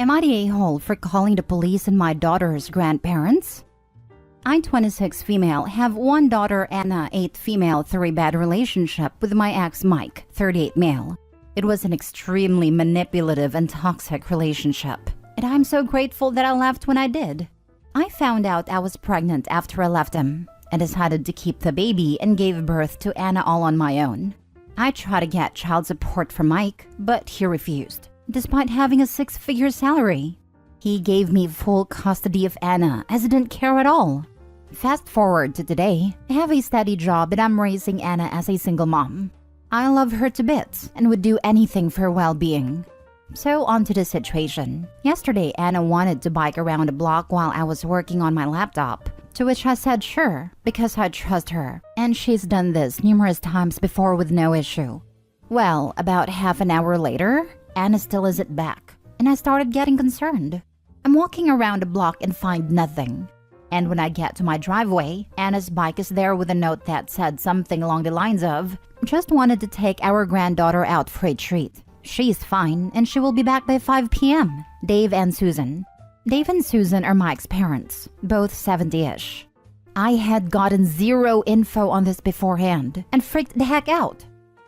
Am I the a-hole for calling the police on my daughter's grandparents? I, 26 female, have one daughter, Anna, 8 female, 3-bed relationship with my ex, Mike, 38 male. It was an extremely manipulative and toxic relationship, and I'm so grateful that I left when I did. I found out I was pregnant after I left him and decided to keep the baby and gave birth to Anna all on my own. I tried to get child support from Mike, but he refused, despite having a 6-figure salary. He gave me full custody of Anna as he didn't care at all. Fast forward to today, I have a steady job and I'm raising Anna as a single mom. I love her to bits and would do anything for her well-being. So on to the situation. Yesterday, Anna wanted to bike around the block while I was working on my laptop, to which I said sure, because I trust her, and she's done this numerous times before with no issue. Well, about half an hour later, Anna still isn't back, and I started getting concerned. I'm walking around the block and find nothing. And when I get to my driveway, Anna's bike is there with a note that said something along the lines of, "Just wanted to take our granddaughter out for a treat. She's fine and she will be back by 5 p.m. Dave and Susan." Dave and Susan are Mike's parents, both 70-ish. I had gotten zero info on this beforehand and freaked the heck out.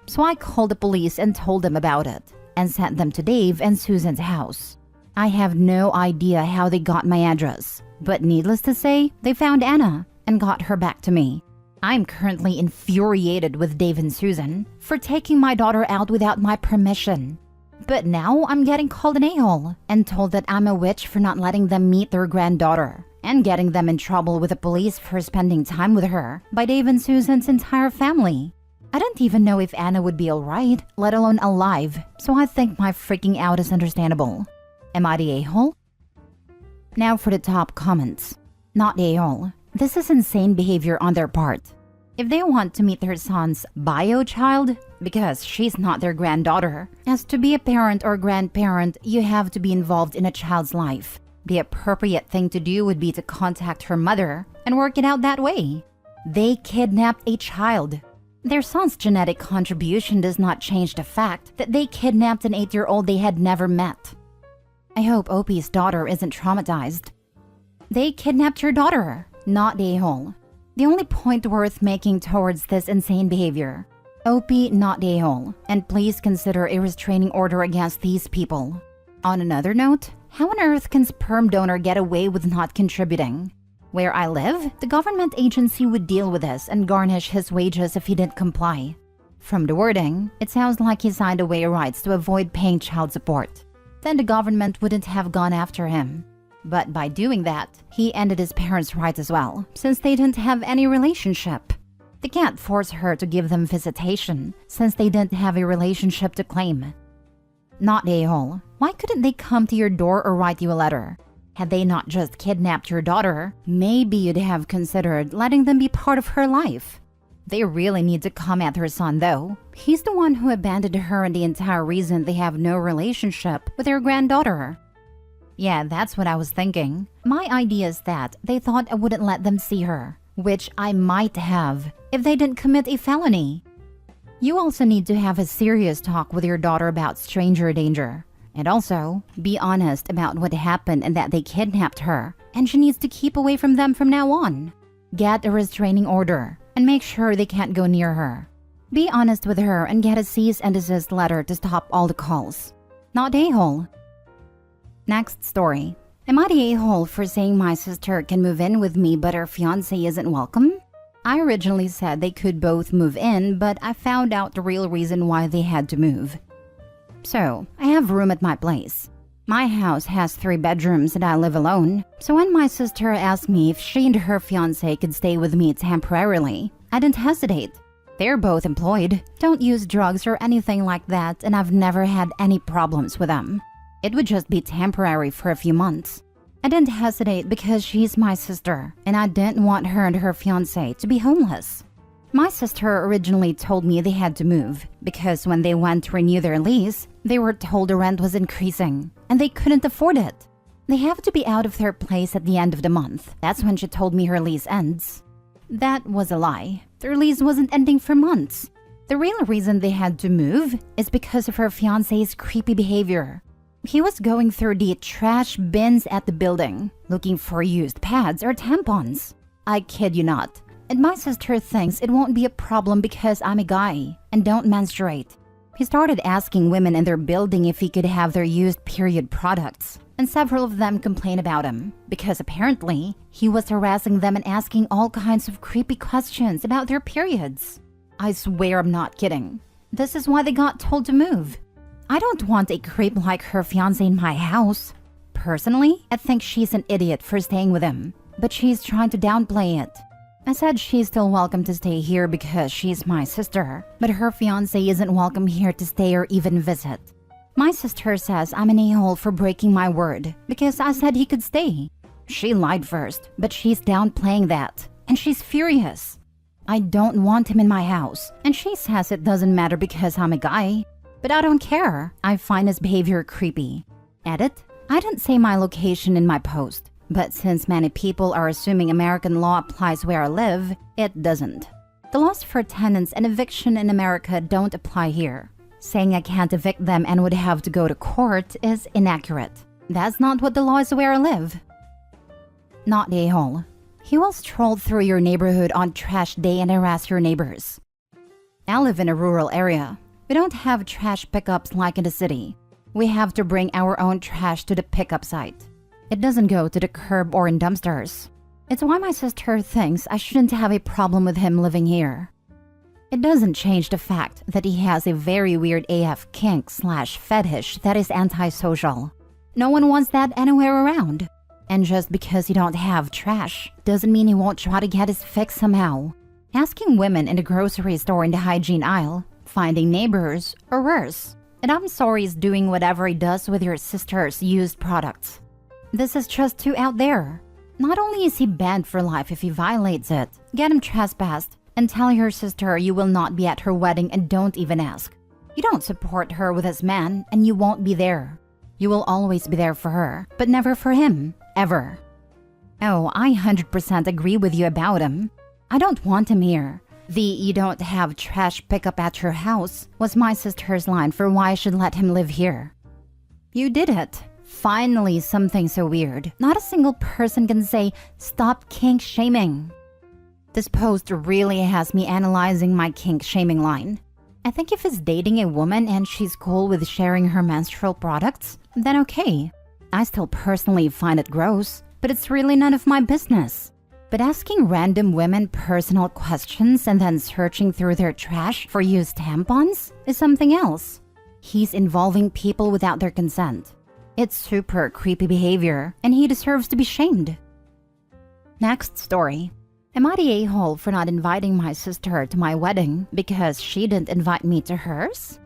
So I called the police and told them about it and sent them to Dave and Susan's house. I have no idea how they got my address, but needless to say, they found Anna and got her back to me. I'm currently infuriated with Dave and Susan for taking my daughter out without my permission. But now I'm getting called an a-hole and told that I'm a witch for not letting them meet their granddaughter and getting them in trouble with the police for spending time with her by Dave and Susan's entire family. I didn't even know if Anna would be alright, let alone alive, so I think my freaking out is understandable. Am I the a-hole? Now for the top comments. Not the a-hole. This is insane behavior on their part. If they want to meet their son's bio child, because she's not their granddaughter, as to be a parent or grandparent, you have to be involved in a child's life. The appropriate thing to do would be to contact her mother and work it out that way. They kidnapped a child. Their son's genetic contribution does not change the fact that they kidnapped an 8-year-old they had never met. I hope Opie's daughter isn't traumatized. They kidnapped your daughter, not the a-hole. The only point worth making towards this insane behavior. Opie, not the a-hole, and please consider a restraining order against these people. On another note, how on earth can sperm donor get away with not contributing? Where I live, the government agency would deal with this and garnish his wages if he didn't comply. From the wording, it sounds like he signed away rights to avoid paying child support. Then the government wouldn't have gone after him. But by doing that, he ended his parents' rights as well, since they didn't have any relationship. They can't force her to give them visitation, since they didn't have a relationship to claim. Not the a-hole. Why couldn't they come to your door or write you a letter? Had they not just kidnapped your daughter, maybe you'd have considered letting them be part of her life. They really need to come at her son though. He's the one who abandoned her and the entire reason they have no relationship with their granddaughter. Yeah, that's what I was thinking. My idea is that they thought I wouldn't let them see her, which I might have if they didn't commit a felony. You also need to have a serious talk with your daughter about stranger danger. And also, be honest about what happened and that they kidnapped her, and she needs to keep away from them from now on. Get a restraining order, and make sure they can't go near her. Be honest with her and get a cease and desist letter to stop all the calls. Not the a-hole. Next story. Am I the a-hole for saying my sister can move in with me but her fiancé isn't welcome? I originally said they could both move in, but I found out the real reason why they had to move. So, I have room at my place. My house has 3 bedrooms and I live alone, so when my sister asked me if she and her fiancé could stay with me temporarily, I didn't hesitate. They're both employed, don't use drugs or anything like that, and I've never had any problems with them. It would just be temporary for a few months. I didn't hesitate because she's my sister, and I didn't want her and her fiancé to be homeless. My sister originally told me they had to move because when they went to renew their lease, they were told the rent was increasing and they couldn't afford it. They have to be out of their place at the end of the month. That's when she told me her lease ends. That was a lie. Their lease wasn't ending for months. The real reason they had to move is because of her fiancé's creepy behavior. He was going through the trash bins at the building, looking for used pads or tampons. I kid you not. And my sister thinks it won't be a problem because I'm a guy and don't menstruate. He started asking women in their building if he could have their used period products, and several of them complained about him because apparently he was harassing them and asking all kinds of creepy questions about their periods. I swear I'm not kidding. This is why they got told to move. I don't want a creep like her fiancé in my house. Personally, I think she's an idiot for staying with him, but she's trying to downplay it. I said she's still welcome to stay here because she's my sister, but her fiancé isn't welcome here to stay or even visit. My sister says I'm an a-hole for breaking my word because I said he could stay. She lied first, but she's downplaying that, and she's furious. I don't want him in my house, and she says it doesn't matter because I'm a guy. But I don't care. I find his behavior creepy. Edit: I didn't say my location in my post, but since many people are assuming American law applies where I live, it doesn't. The laws for tenants and eviction in America don't apply here. Saying I can't evict them and would have to go to court is inaccurate. That's not what the law is where I live. Not a-hole. He will stroll through your neighborhood on trash day and harass your neighbors. I live in a rural area. We don't have trash pickups like in the city. We have to bring our own trash to the pickup site. It doesn't go to the curb or in dumpsters. It's why my sister thinks I shouldn't have a problem with him living here. It doesn't change the fact that he has a very weird AF kink/fetish that is antisocial. No one wants that anywhere around. And just because you don't have trash doesn't mean he won't try to get his fix somehow. Asking women in the grocery store in the hygiene aisle, finding neighbors, or worse. And I'm sorry he's doing whatever he does with your sister's used products. This is just too out there. Not only is he banned for life if he violates it, get him trespassed, and tell your sister you will not be at her wedding and don't even ask. You don't support her with this man and you won't be there. You will always be there for her, but never for him, ever. Oh, I 100% agree with you about him. I don't want him here. The "you don't have trash pickup at your house" was my sister's line for why I should let him live here. You did it. Finally, something so weird. Not a single person can say, "Stop kink shaming." This post really has me analyzing my kink shaming line. I think if he's dating a woman and she's cool with sharing her menstrual products, then okay. I still personally find it gross, but it's really none of my business. But asking random women personal questions and then searching through their trash for used tampons is something else. He's involving people without their consent. It's super creepy behavior, and he deserves to be shamed. Next story. Am I the a-hole for not inviting my sister to my wedding because she didn't invite me to hers?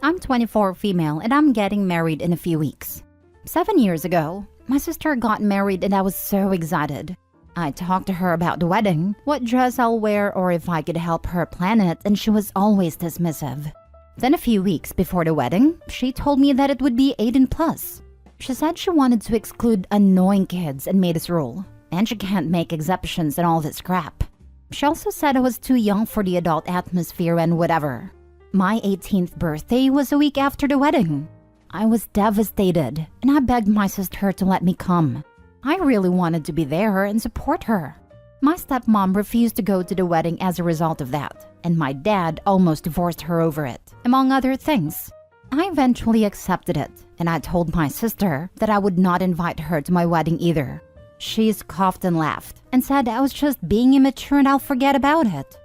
I'm 24 female and I'm getting married in a few weeks. 7 years ago, my sister got married and I was so excited. I talked to her about the wedding, what dress I'll wear, or if I could help her plan it, and she was always dismissive. Then a few weeks before the wedding, she told me that it would be 18+. She said she wanted to exclude annoying kids and made this rule, and she can't make exceptions and all this crap. She also said I was too young for the adult atmosphere and whatever. My 18th birthday was a week after the wedding. I was devastated, and I begged my sister to let me come. I really wanted to be there and support her. My stepmom refused to go to the wedding as a result of that, and my dad almost divorced her over it, among other things. I eventually accepted it, and I told my sister that I would not invite her to my wedding either. She scoffed and laughed, and said I was just being immature and I'll forget about it.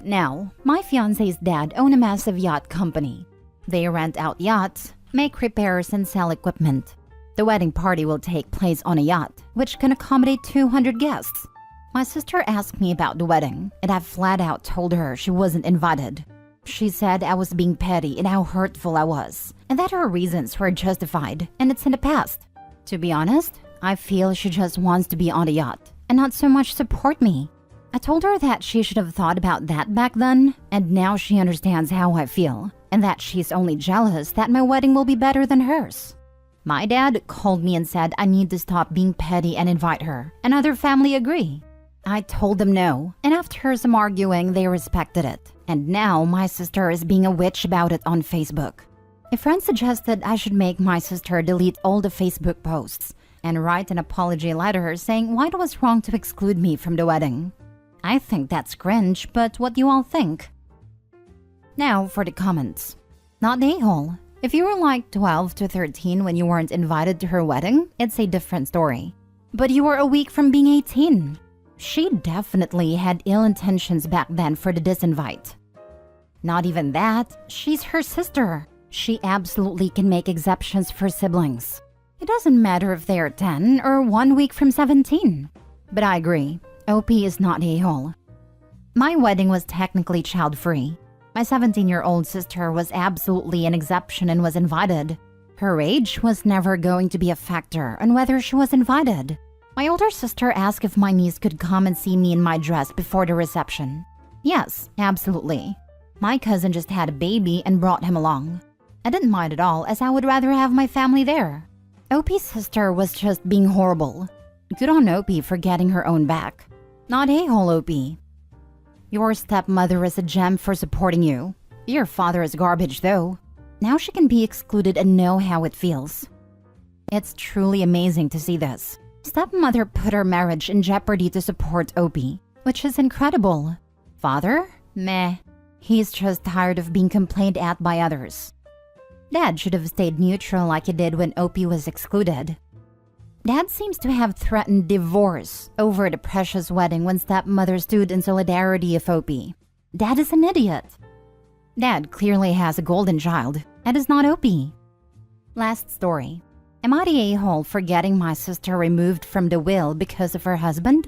Now, my fiancé's dad owns a massive yacht company. They rent out yachts, make repairs, and sell equipment. The wedding party will take place on a yacht, which can accommodate 200 guests. My sister asked me about the wedding, and I flat out told her she wasn't invited. She said I was being petty and how hurtful I was, and that her reasons were justified, and it's in the past. To be honest, I feel she just wants to be on a yacht, and not so much support me. I told her that she should have thought about that back then, and now she understands how I feel, and that she's only jealous that my wedding will be better than hers. My dad called me and said I need to stop being petty and invite her, and other family agree. I told them no, and after some arguing, they respected it. And now my sister is being a witch about it on Facebook. A friend suggested I should make my sister delete all the Facebook posts and write an apology letter saying why it was wrong to exclude me from the wedding. I think that's cringe, but what do you all think? Now for the comments. Not the a-hole. If you were like 12 to 13 when you weren't invited to her wedding, it's a different story. But you were a week from being 18. She definitely had ill intentions back then for the disinvite. Not even that, she's her sister. She absolutely can make exceptions for siblings. It doesn't matter if they are 10 or 1 week from 17. But I agree, OP is not the a-hole. My wedding was technically child-free. My 17-year-old sister was absolutely an exception and was invited. Her age was never going to be a factor on whether she was invited. My older sister asked if my niece could come and see me in my dress before the reception. Yes, absolutely. My cousin just had a baby and brought him along. I didn't mind at all, as I would rather have my family there. OP's sister was just being horrible. Good on OP for getting her own back. Not a-hole OP. Your stepmother is a gem for supporting you. Your father is garbage though. Now she can be excluded and know how it feels. It's truly amazing to see this. Stepmother put her marriage in jeopardy to support OP, which is incredible. Father? Meh. He's just tired of being complained at by others. Dad should have stayed neutral like he did when OP was excluded. Dad seems to have threatened divorce over the precious wedding when stepmother stood in solidarity of OP. Dad is an idiot. Dad clearly has a golden child. That is not OP. Last story. Am I the a-hole for getting my sister removed from the will because of her husband?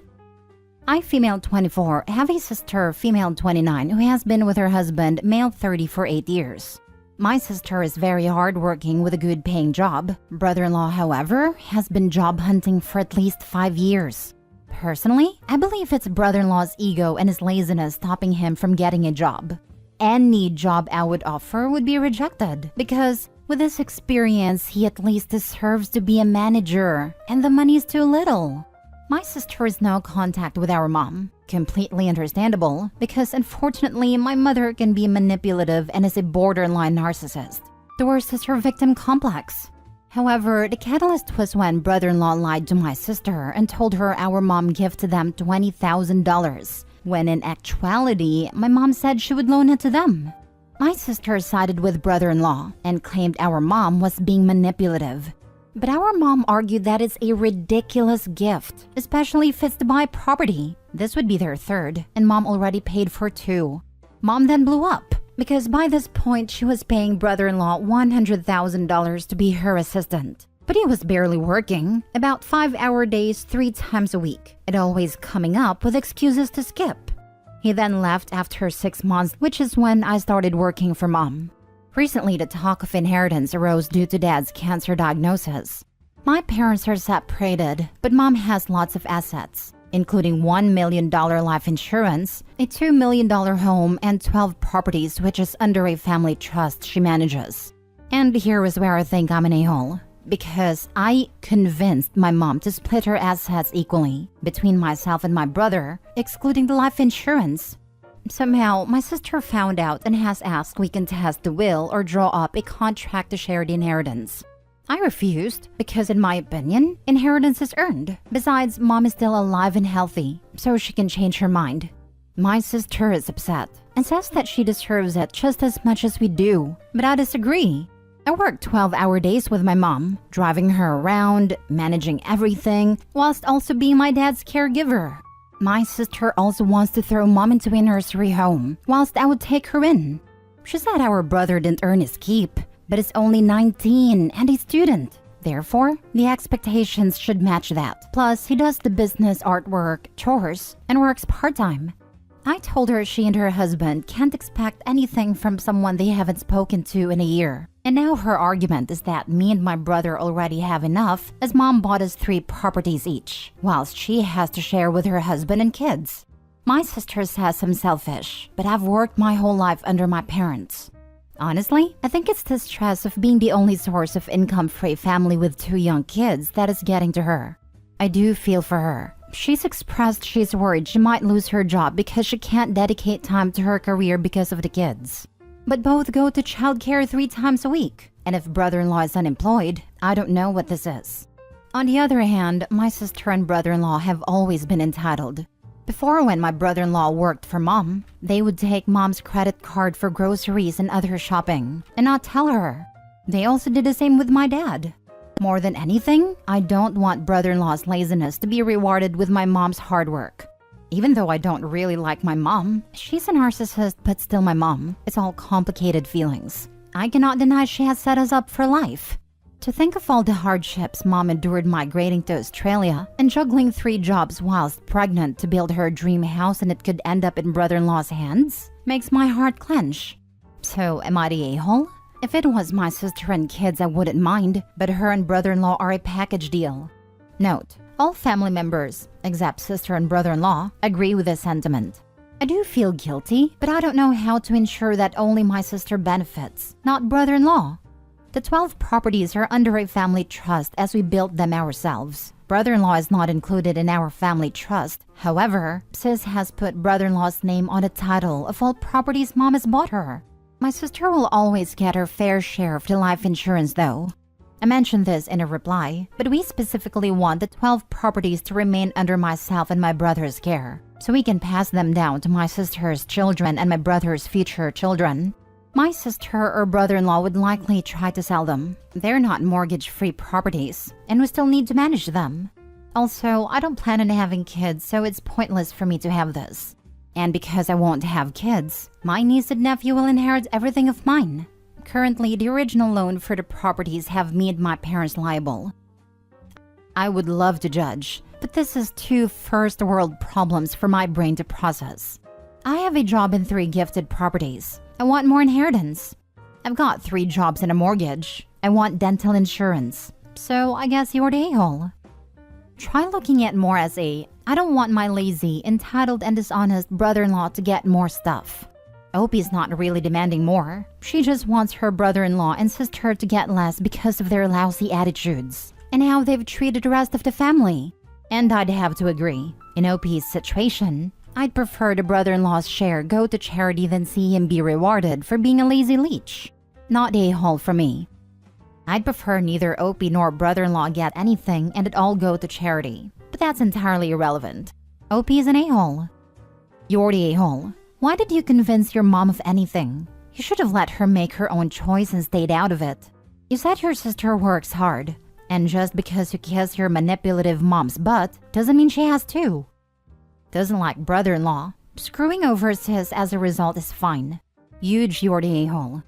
I, female 24, have a sister, female 29, who has been with her husband, male 30, for 8 years. My sister is very hardworking with a good paying job. Brother-in-law, however, has been job hunting for at least 5 years. Personally, I believe it's brother-in-law's ego and his laziness stopping him from getting a job. Any job I would offer would be rejected because with his experience, he at least deserves to be a manager, and the money is too little. My sister has no contact with our mom. Completely understandable, because unfortunately, my mother can be manipulative and is a borderline narcissist. The worst is her victim complex. However, the catalyst was when brother-in-law lied to my sister and told her our mom gifted them $20,000, when in actuality, my mom said she would loan it to them. My sister sided with brother-in-law and claimed our mom was being manipulative. But our mom argued that it's a ridiculous gift, especially if it's to buy property. This would be their third, and mom already paid for 2. Mom then blew up, because by this point she was paying brother-in-law $100,000 to be her assistant. But he was barely working, about 5-hour days 3 times a week, and always coming up with excuses to skip. He then left after 6 months, which is when I started working for mom. Recently, the talk of inheritance arose due to dad's cancer diagnosis. My parents are separated, but mom has lots of assets, including $1 million life insurance, a $2 million home, and 12 properties, which is under a family trust she manages. And here is where I think I'm an a-hole, because I convinced my mom to split her assets equally between myself and my brother, excluding the life insurance. Somehow, my sister found out and has asked we can test the will or draw up a contract to share the inheritance. I refused because, in my opinion, inheritance is earned. Besides, mom is still alive and healthy, so she can change her mind. My sister is upset and says that she deserves it just as much as we do, but I disagree. I work 12-hour days with my mom, driving her around, managing everything, whilst also being my dad's caregiver. My sister also wants to throw mom into a nursery home, whilst I would take her in. She said our brother didn't earn his keep, but is only 19 and a student. Therefore, the expectations should match that. Plus, he does the business, artwork, chores, and works part-time. I told her she and her husband can't expect anything from someone they haven't spoken to in a year. And now her argument is that me and my brother already have enough, as mom bought us 3 properties each, whilst she has to share with her husband and kids. My sister says I'm selfish, but I've worked my whole life under my parents. Honestly, I think it's the stress of being the only source of income for a family with 2 young kids that is getting to her. I do feel for her. She's expressed she's worried she might lose her job because she can't dedicate time to her career because of the kids. But both go to childcare 3 times a week. And if brother-in-law is unemployed, I don't know what this is. On the other hand, my sister and brother-in-law have always been entitled. Before, when my brother-in-law worked for mom, they would take mom's credit card for groceries and other shopping and not tell her. They also did the same with my dad. More than anything, I don't want brother-in-law's laziness to be rewarded with my mom's hard work. Even though I don't really like my mom, she's a narcissist but still my mom. It's all complicated feelings. I cannot deny she has set us up for life. To think of all the hardships mom endured migrating to Australia and juggling 3 jobs whilst pregnant to build her dream house and it could end up in brother-in-law's hands makes my heart clench. So am I the a-hole? If it was my sister and kids, I wouldn't mind, but her and brother-in-law are a package deal. Note, all family members, except sister and brother-in-law, agree with this sentiment. I do feel guilty, but I don't know how to ensure that only my sister benefits, not brother-in-law. The 12 properties are under a family trust as we built them ourselves. Brother-in-law is not included in our family trust. However, sis has put brother-in-law's name on the title of all properties mom has bought her. My sister will always get her fair share of the life insurance though. I mentioned this in a reply, but we specifically want the 12 properties to remain under myself and my brother's care, so we can pass them down to my sister's children and my brother's future children. My sister or brother-in-law would likely try to sell them. They're not mortgage-free properties, and we still need to manage them. Also, I don't plan on having kids, so it's pointless for me to have this. And because I won't have kids, my niece and nephew will inherit everything of mine. Currently, the original loan for the properties have made my parents liable. I would love to judge, but this is 2 first-world problems for my brain to process. I have a job and 3 gifted properties. I want more inheritance. I've got 3 jobs and a mortgage. I want dental insurance. So I guess you're the a-hole. Try looking at more as I don't want my lazy, entitled, and dishonest brother-in-law to get more stuff. Opie's not really demanding more. She just wants her brother-in-law and sister to get less because of their lousy attitudes and how they've treated the rest of the family. And I'd have to agree. In Opie's situation, I'd prefer the brother-in-law's share go to charity than see him be rewarded for being a lazy leech. Not the a-hole for me. I'd prefer neither Opie nor brother-in-law get anything and it all go to charity. But that's entirely irrelevant. Opie is an a-hole. You're the a-hole. Why did you convince your mom of anything? You should have let her make her own choice and stayed out of it. You said your sister works hard. And just because you kiss your manipulative mom's butt doesn't mean she has to. Doesn't like brother-in-law. Screwing over sis as a result is fine. Huge, you're the a-hole.